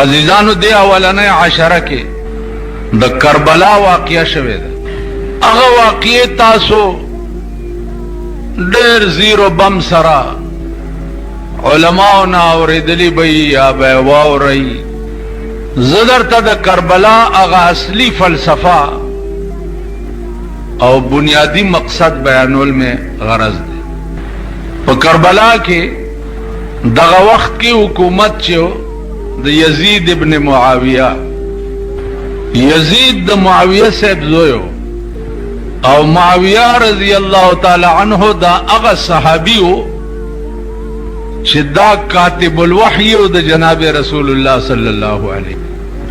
عزیزانو دی اولنی عشره کې د کربلا واقعه شوه ده. هغه واقعه تاسو ډېر زیرو بم سره علماء نه اوریدلی به یا به واورئ. زه درته د کربلا هغه اصلي فلسفه او بنیادی مقصد بیانول میں غرض دے. په کربلا کې دغه وخت کې حکومت چې د یزید ابن معاویه، یزید د معاویه صاحب زویو، او معاویه رضی الله تعالی عنہ دا هغه صحابی و چې دا کاتب الوحی د جناب رسول الله صلی الله علیه.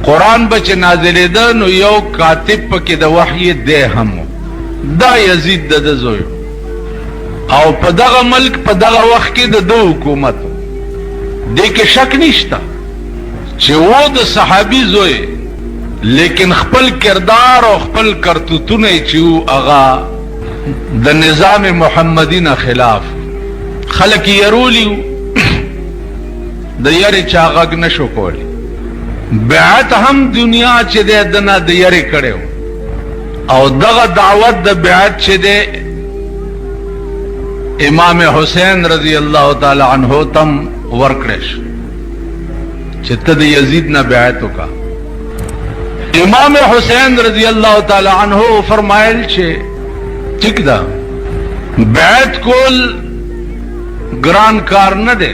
قرآن بچ نازلېده نو یو کاتب پکې د وحی دی هم دا یزید د زوی، او په دغه ملک په دغه وخت کې د دو حکومت دې کې شک نشته چې و د صحابي زوی، لیکن خپل کردار او خپل کرتوتونه چې هغه د نظام محمدی نه خلاف خلک یرولی د یری چا غږ نشو کولی. بیعت هم دنیا چې د دنه د یری کړو، او دغه دعوت د بیعت چې ده امام حسین رضی اللہ تعالی عنہ تم ورکڑش چې ته د یزید نه بیعت وکا. امام حسین رضی اللہ تعالی عنہ فرمایل چې ٹھیک ده بیعت کول ګران کار نه ده،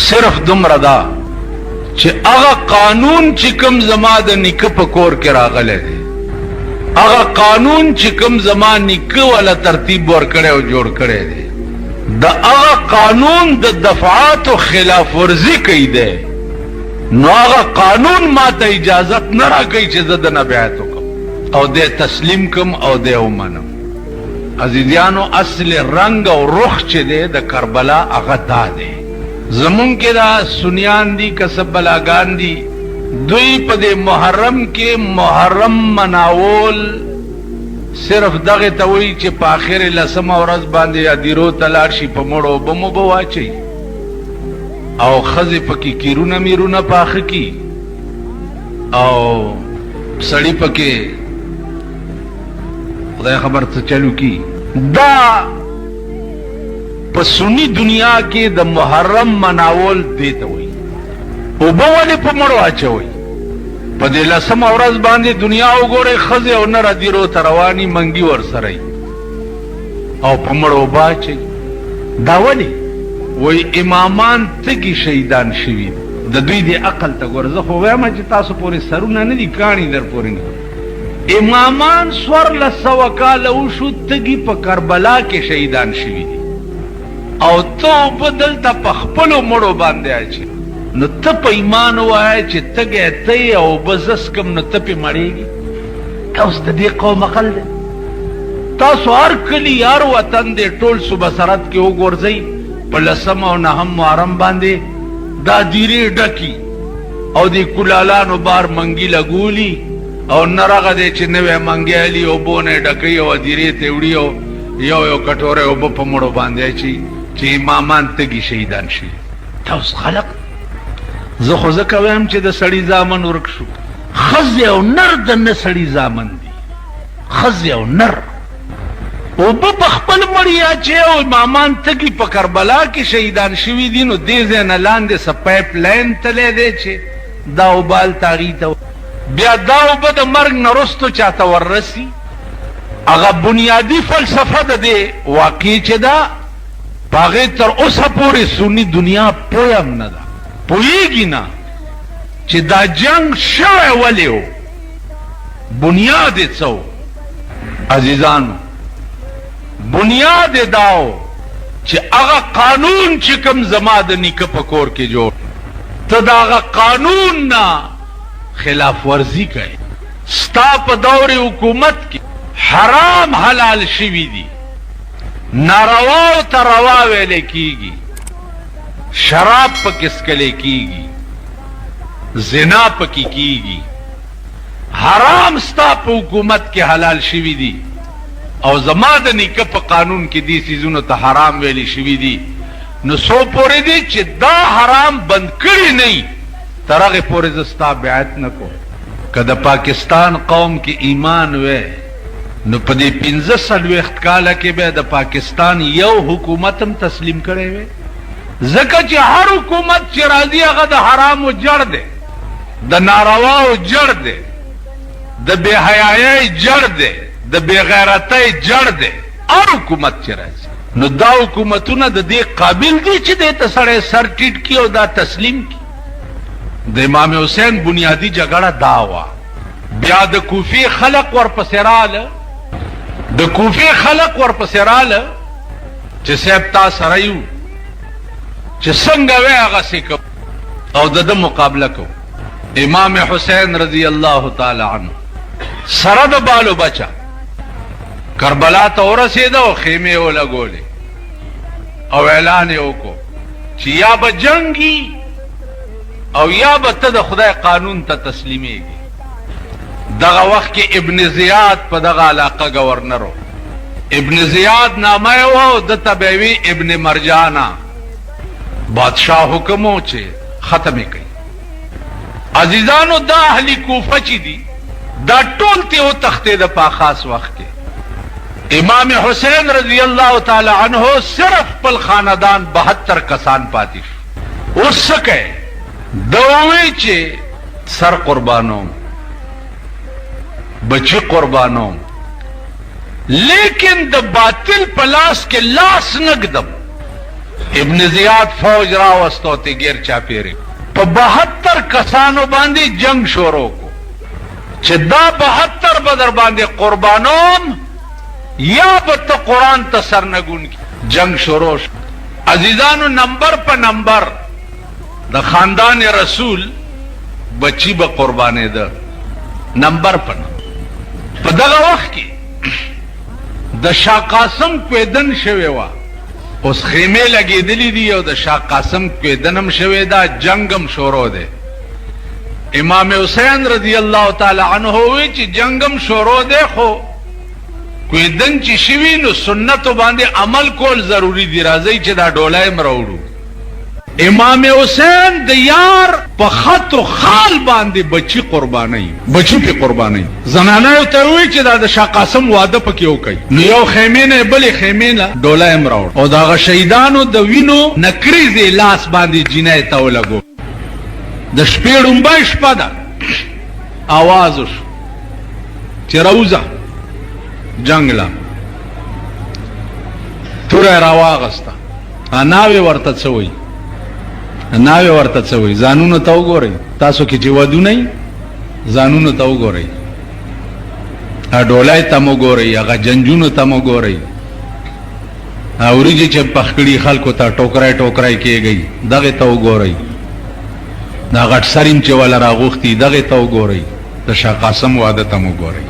صرف دومره ده چې هغه قانون چې کوم زما د نیکه په کور کې راغلی دی، هغه قانون چې کوم زمان نیکه والا ترتیب ورکړی او جوړ کړی دی، د هغه قانون د دفعات او خلاف ورزي کوي دی، نو هغه قانون ما ته اجازت نه راکوي چې زه د نه بیعت وکړم او دې تسلیم کم او دې ومنم. عزیزانو اصل رنگ او رخ چې دی د کربلا هغه دا دی. زمون کې دا سنیان دي کسب بلاګان دي، دوی په دې محرم کې محرم مناول صرف دغه ته وایي چې په آخر لسمه ورځ باندې ادیرو تلاړ شي په مړو بمو به واچي او ښځې پکې کیرونه میرونه پاخه کی او سړی پکې خدای خبر څه چلو کی. دا په سنی دنیا کې د محرم مناول دی ته وایي. اوبه ولې په مړو اچوئ؟ په دې لسمه ورځ باندې دنیا وګورئ، ښځې او نر ادیرو ته رواني منګي ورسره او په مړو اوبه اچوئ. دا ولې؟ وایي امامان تږي شهیدان شوي، د دوی د عقل ته ګوره. زه خو وایم چې تاسو پورې سرونه نه دي، کاڼي در پورې نه. امامان 1400 کاله وشو تږي په کربلا کې شهیدان شوي دي، او ته اوبه دلته په خپلو مړو باندې اچوي. نو ته په ایمان ووایه چې تږی ته یې او اوبه زه څکم، نو ته پې مړېږي. اوس د دې قوم عقل دی. تاسو هر کلي هر وطن دی ټول صوبه سرحد کې وګورځئ، په لسم او نهم محرم باندې دا دیرې ډکي او د کلالانو بار منګي لګولي، او نرغه دی چې نوی منګي علي اوبو نه ډکوي او دیرې ته وړي او یو یو کټوره اوبه په مړو باندې اچي چې امامان تږي شهیدان شي. تاسو خلق زه خو ځکه وایم چې د سړي زامن ورک شو. ښځې او نر د نه سړي زامن دي، ښځې او نر اوبه په خپل مړي اچوي او امامان تږي په کربلا کې شهیدان شوي دي. نو دې ځای نه لاندې څه پایپ لاین تلی دی چې دا اوبه هلته هغې ته بیا دا اوبه د مرګ نه وروستو چاته وررسي. هغه بنیادي فلسفه د دې واقعي چې ده په هغې تر اوسه پورې سني دنیا پوی هم نه ده، پوهیږي نه چې دا جنگ شوی ولې و، بنیاد یې څه و. عزیزانو بنیاد یې دا و چې هغه قانون چې کوم زما د نیکه په کور کې جوړ، ته د هغه قانون نه خلاف ورزي کوي. ستا په دور حکومت کې حرام حلال شوي دي، نارواو ته روا ویلی کیږي، شراب پکې څکلی کیږي، زنا پکې کیږي، حرام ستا په حکومت کې حلال شوي دي، او زما د نیکه په قانون کې دې څیزونو ته حرام ویلی شوي دي. نو څو پورې دی چې دا حرام بند کړي نه ترغه پورې زستا بیعت نکو. که د پاکستان قوم کې ایمان وې نو په دې 15 کاله کې به د پاکستان یو حکومت هم تسلیم کړي وي. ځکه چې هر حکومت چې راځي هغه د حرامو جړ دی، د نارواو جړ دی، د بے حیایۍ جړ دی، د بے غیرتۍ جړ دی. هر حکومت چې راځي نو دا حکومتونه د دې قابل دي چې دې ته سړی سر ټیټ کړي او دا تسلیم کړي. د امام حسین بنیادی جګړه دا وه. بیا د کوفې خلق ورپسې راله، د کوفې خلق ورپسې راله چې صاحب تا سره یو چې څنګه وې هغسې کوو او د ده مقابله کوو. امام حسین رضی الله تعالی عنه سره د بالو بچه کربلا ته ورسېده او خیمې ولګولې او اعلان یې وکړو چې یا به جنګي او یا به ته د خدای قانون ته تسلیمیږي. دغه وخت کې ابن زیاد په دغه علاقه گورنر و. ابن زیاد نامه یې و، دته به وي ابن مرجانه. بادشاه حکم و چې ختم یې کوي. عزیزانو دا اهلی کوفه چې دي دا ټول ته وتښتېده په خاص وخت کې. امام حسین رضی الله تعالی عنه صرف خپل خاندان 72 کسان پاتې شو. اوس څه کوي؟ دا وایي چې سر قربانوم، بچی قربانوم، لیکن د باطل په لاس کې لاس نګدم. ابن زیاد فوج راوستو ته غیر چاپیری په 72 کسانو باندې جنگ شروع کو چې دا 72 بدر باندې قربانوم یا به ته قرآن ته سرنګون کی. جنگ شروع شو. عزیزانو نمبر په نمبر د خاندان رسول بچی به قربانې ده نمبر په نمبر. په دغه وخت کې د شاه قاسم کویدن شوی و. اوس خیمې لګېدلې دي او د شاه قاسم کویدن هم شوی ده، جنگ هم شروع ده. امام حسین رضی الله تعالی عنه وی چې جنگ هم شروع ده خو کویدن چې شوی نو سنتو باندې عمل کول ضروری دی. راځي چې دا ډولای مروړو. امام حسین د یار په خط و خال باندې بچی قرباني، بچی په قرباني. زنانه ته وی چې دا د شاه قاسم واده پکې وکړي. نو یو خیمې نه بلې خیمې نه ډولای مروړ او دا شهیدانو د وینو نکریزې لاس باندې جنای ته ولګو. د شپې ډومبای شپه ده आवाज وشو چې راوځه جنگ لا توره راواغسته. ناوې ورته څه وایي؟ ناوې ورته څه وایي؟ ځانونو ته وګورئ. تاسو کې چې ودونه یې ځانونو ته وګورئ، ډولای ته مو ګورئ، هغه جنجونو ته مو ګورئ، وریجې چې پخ کړي خلکو ته ټوکرای ټوکرای کېږي دغې ته وګورئ، دا غټ سریم چې والا راغوښتي دغې ته وګورئ، د شاه قاسم واده ته مو ګورئ.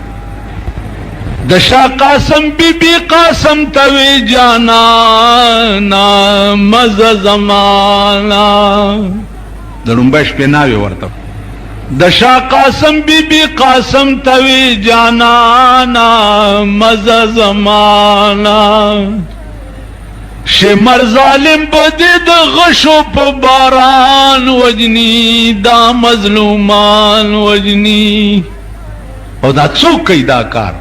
د شاه قاسم بی بی قاسم توی جانا نا مزه زمانا. د لومبۍ شپې ناوې ورته د شاه قاسم بی بی قاسم توی جانا نا مزه زمانا. شمر ظالم بدی د غشو په باران وجنی، دا مظلومان وجنی. او دا څوک کوي دا کار؟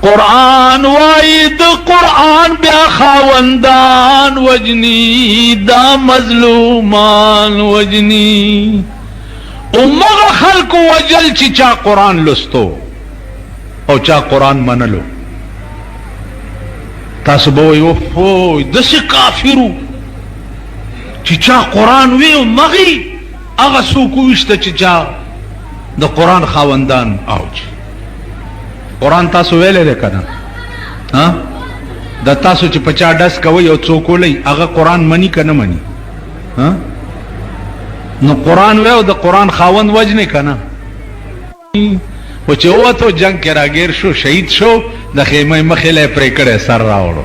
قرآن وائی د قرآن بیا خاوندان وجنی، دا مظلومان وجنی. امغه خلق وجل چې چا قرآن لستو او چا قرآن منلو. تاسو به وایو فوی داسې کافرو چې چا قرآن وی او مغی هغه څوک وویشته چې چا د قرآن خاوندان اوج. قرآن تاسو ویلې ده که نه؟ دا تاسو چې په چا ډس کوئ او څوک ولئ هغه قرآن مني که نه مني؟ نو قرآن وی او د قرآن خاوند وجنې که نه؟ و چې ووتو جنگ کې راګیر شو، شهید شو، د خیمې مخې له یې پرې کړی سر راوړو.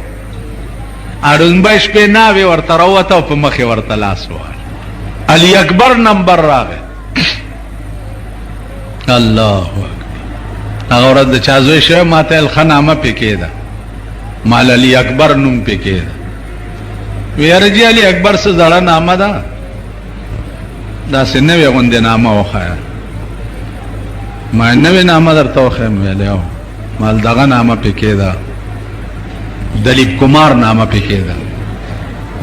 اړوندبۍ شپې ناوې ورته راووته او په مخې ورته لاس ووهل. علي اکبر نمبر راغی. الله اکبر. هغه ورځ د چا زوی شوی ما ته ښه نامه پې کېده، مال علي اکبر نوم پې کېده. وی یاره جي علي اکبر څه زړه نامه ده، داسې نوې غوندې نامه وښیه. ما نوې نامه درته وښیم ویلې او مال دغه نامه پکې ده، دلیپ کمار نامه پکې ده.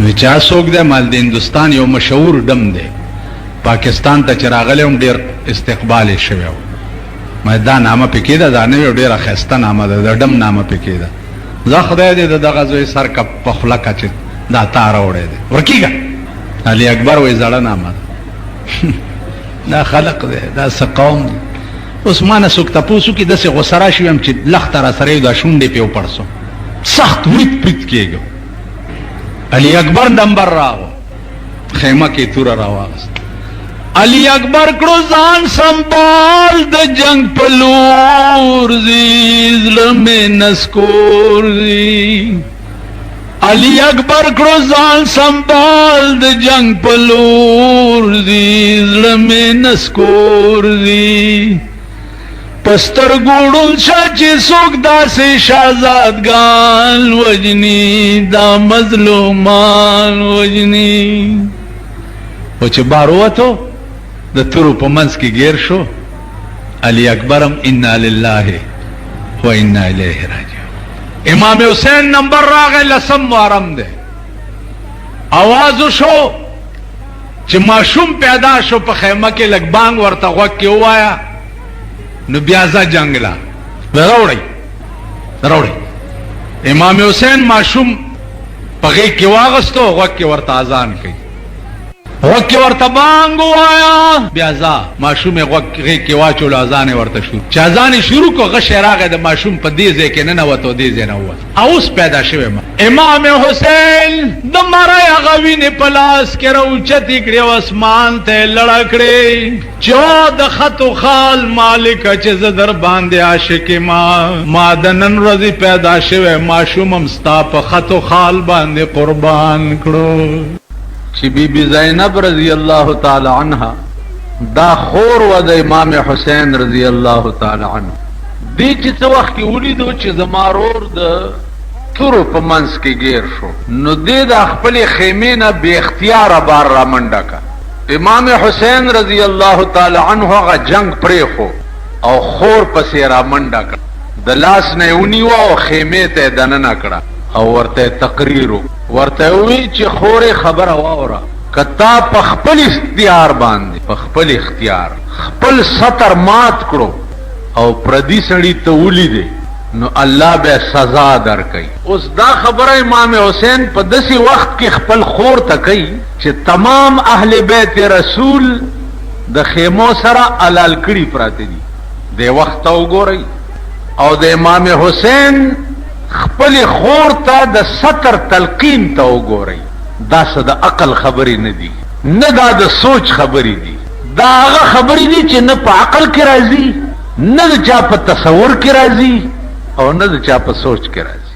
نو چا څوک دی؟ مال د هندوستان یو مشهور ډم دی، پاکستان ته چې راغلی هم ډېر استقبال یې شوی و. ما دا نامه پکې ده، دا نوې ډېره ښایسته نامه ده، د ډم نامه پکې ده. زه خدای دې د دغه زوی سر کپ په خوله که چې دا تا راوړی دی ورکېږه. علي اکبر وایي زړه نامه ده. دا خلق دی، دا څه قوم دی. اوس ما نه څوک تپوس وکړي داسې غوسه راشي ویم چې لخته را سره یو دا شونډې پې وپړسو، سخت ورید پرید کېږم. علي اکبر نمبر راغو، خیمه کې توره راواغست. علی اکبر کړو ځان سنبال د جنگ په لور ځي، زړه مې نسکور ځي. علی اکبر کړو ځان سنبال د جنگ په لور ځي، زړه مې نسکور ځي. پستر ګوړل شه چې څوک داسې شهزادګان وجني، دا مظلومان وجني. او چې بار ووتو د تورو په منځ کې ګیر شو، علی اکبرم انا لله و انا الیه راجعون. امام حسین نمبر راغی، لسم محرم دی. आवाज شو چې ماشوم پیدا شو په خیمه کې، لږ بانګ ورته غوږ کې ووایا، نو بیا ځه جنګ لا راوړئ. امام حسین ماشوم په غېږ کې واغستو، غوږ کې ورته اذان کوي، غوږ کې ورته بانګ ووایا، بیا ځه. ماشوم یې غېږ کې واچولو، اذان یې ورته شروع. چې اذان یې شروع کړو، غشی راغی د ماشوم په دې ځای کې ننوت او دې ځای نه ووت. اوس پیدا شوی امام حسین د مرۍ هغه وینې په لاس کې راوچتې کړې او اسمان ته یې لړه کړې چې د خط و خال مالکه چې زه در باندې عاشق ما د نن ورځې پیدا شوی ماشوم هم ستا په خط و خال باندې قربان کړو. چې بی بی زینب رضی اللہ تعالی عنہ دا خور و د امام حسین رضی اللہ تعالی عنہ دی چې څه وخت کې ولیدو چې زما ورور د تورو په منځ کې ګیر شو، نو دی د خپلې خیمې نه بې اختیاره بار را منډه کړه. امام حسین رضی اللہ تعالی عنہ هغه جنگ پرېښو او خور پسې را منډه کړه، د لاس نه یې ونیوه او خیمې ته یې دننه کړه او ورته تقریر ورته وی چې خورې خبره واوره، که تا په خپل اختیار باندې په خپل اختیار خپل سطر مات کړو او پردي سړي ته ولیدې، نو الله به سزا درکوي. اوس دا خبره امام حسین په داسې وخت کې خپل خور ته کوي چې تمام اهل بیت رسول د خیمو سره علال کړي پراته دي. د وخت ته وګورئ او د امام حسین خپل خور ته د سطر تلقین ته وګورئ. دا څه د عقل خبرې نه دي، نه دا د سوچ خبرې دي، دا هغه خبرې دي چې نه په عقل کې راځي، نه د چا په تصور کې راځي او نه د چا په سوچ کې راځي.